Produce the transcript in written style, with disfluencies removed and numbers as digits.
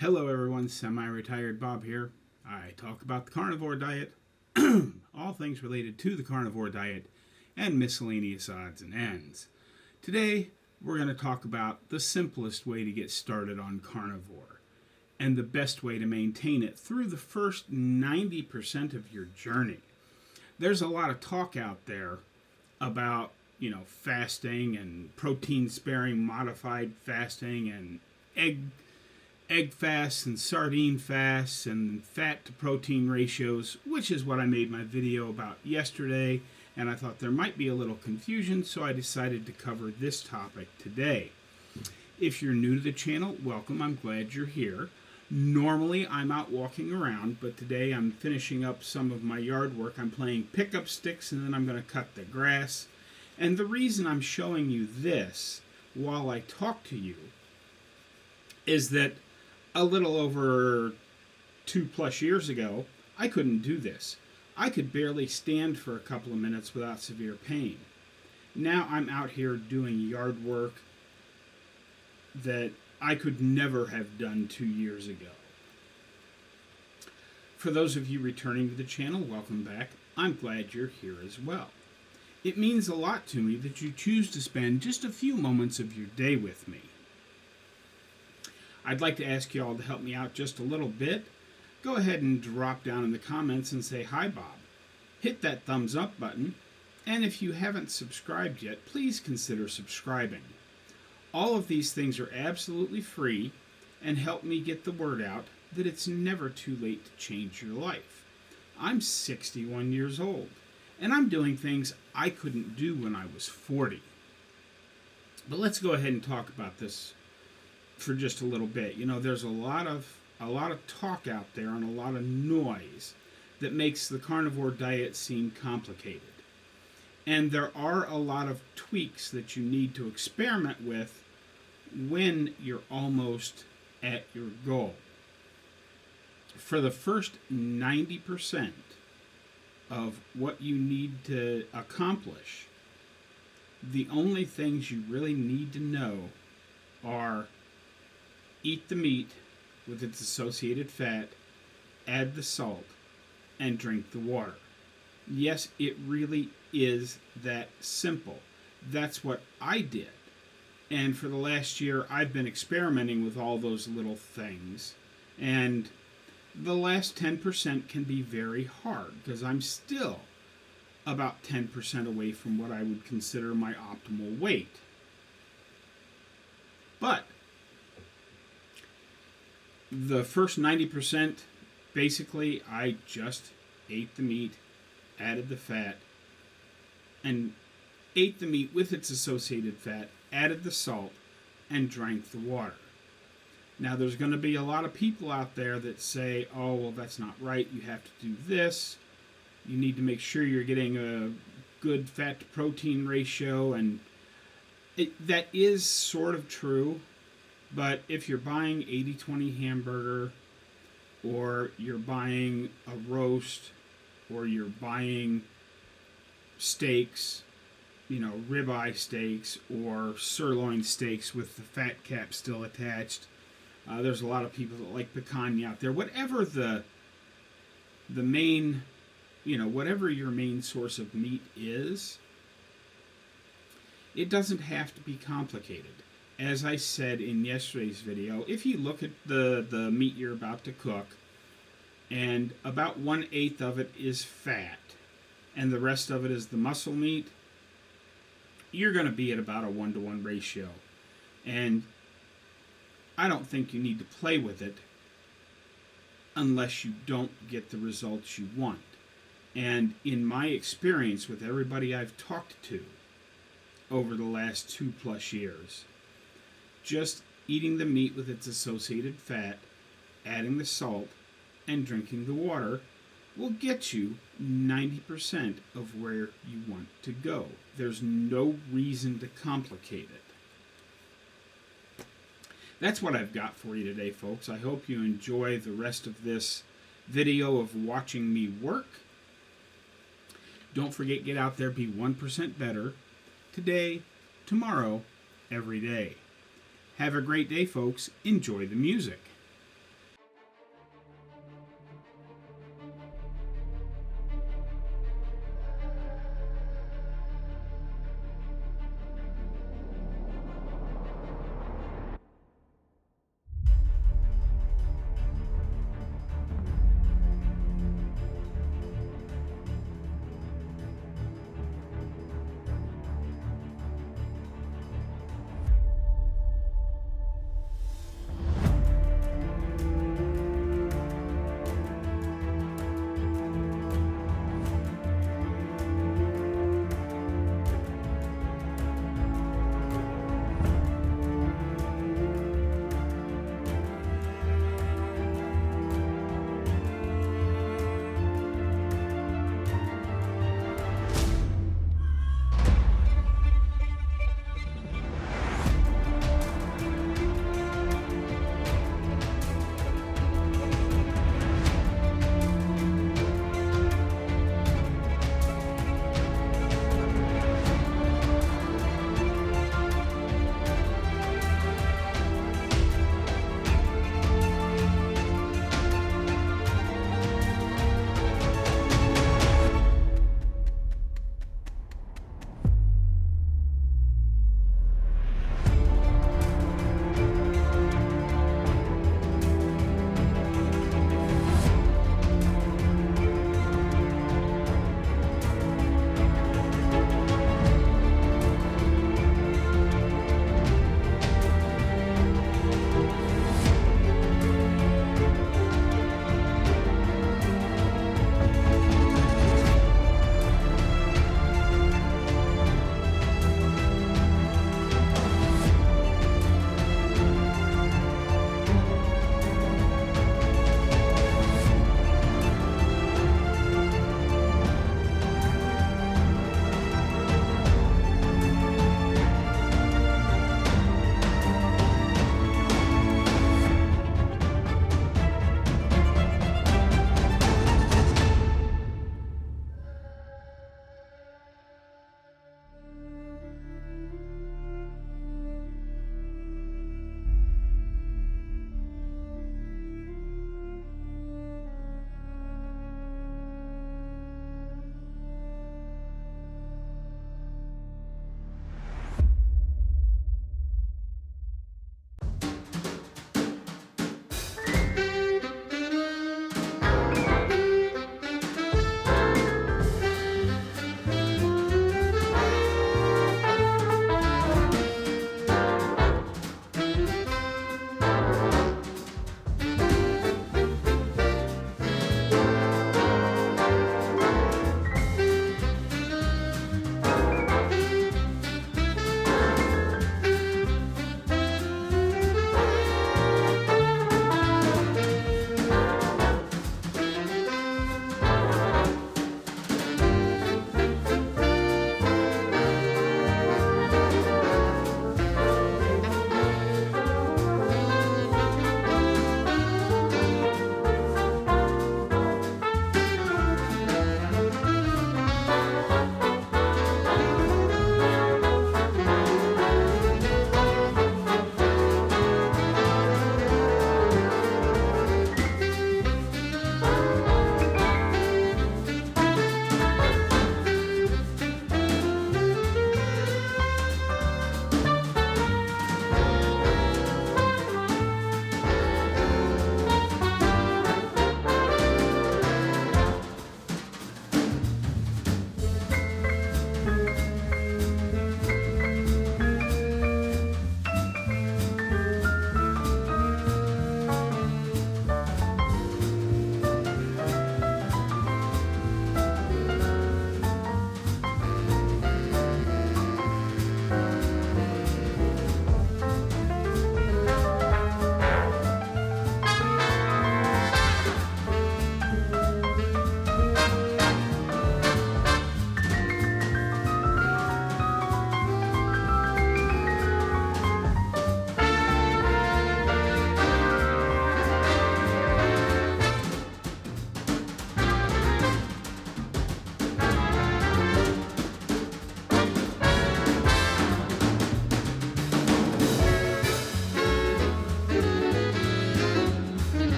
Hello everyone, Semi-Retired Bob here. I talk about the carnivore diet, all things related to the carnivore diet, and miscellaneous odds and ends. Today, we're going to talk about the simplest way to get started on carnivore, and the best way to maintain it through the first 90% of your journey. There's a lot of talk out there about, fasting and protein sparing modified fasting and egg fasts and sardine fasts and fat to protein ratios, which is what I made my video about yesterday, and I thought there might be a little confusion, so I decided to cover this topic today. If you're new to the channel, welcome. I'm glad you're here. Normally I'm out walking around, but today I'm finishing up some of my yard work. I'm playing pickup sticks, and then I'm going to cut the grass. And the reason I'm showing you this while I talk to you is that a little over 2+ years ago, I couldn't do this. I could barely stand for a couple of minutes without severe pain. Now I'm out here doing yard work that I could never have done 2 years ago. For those of you returning to the channel, welcome back. I'm glad you're here as well. It means a lot to me that you choose to spend just a few moments of your day with me. I'd like to ask you all to help me out just a little bit. Go ahead and drop down in the comments and say, "Hi, Bob." Hit that thumbs up button. And if you haven't subscribed yet, please consider subscribing. All of these things are absolutely free and help me get the word out that it's never too late to change your life. I'm 61 years old, and I'm doing things I couldn't do when I was 40. But let's go ahead and talk about this for just a little bit. There's a lot of talk out there and a lot of noise that makes the carnivore diet seem complicated. And there are a lot of tweaks that you need to experiment with when you're almost at your goal. For the first 90% of what you need to accomplish, the only things you really need to know are: eat the meat with its associated fat, add the salt, and drink the water. Yes, it really is that simple. That's what I did. And for the last year, I've been experimenting with all those little things. And the last 10% can be very hard because I'm still about 10% away from what I would consider my optimal weight. But the first 90%, basically, I just ate the meat, added the fat, and ate the meat with its associated fat, added the salt, and drank the water. Now, there's going to be a lot of people out there that say, "Oh, well, that's not right. You have to do this. You need to make sure you're getting a good fat to protein ratio," and that is sort of true. But if you're buying 80-20 hamburger, or you're buying a roast, or you're buying steaks, ribeye steaks or sirloin steaks with the fat cap still attached, there's a lot of people that like picanha out there. Whatever the main, whatever your main source of meat is, it doesn't have to be complicated. As I said in yesterday's video, if you look at the meat you're about to cook, and about 1/8 of it is fat, and the rest of it is the muscle meat, you're going to be at about a 1-to-1 ratio. And I don't think you need to play with it unless you don't get the results you want. And in my experience with everybody I've talked to over the last 2+ years, just eating the meat with its associated fat, adding the salt, and drinking the water will get you 90% of where you want to go. There's no reason to complicate it. That's what I've got for you today, folks. I hope you enjoy the rest of this video of watching me work. Don't forget, get out there, be 1% better today, tomorrow, every day. Have a great day, folks. Enjoy the music.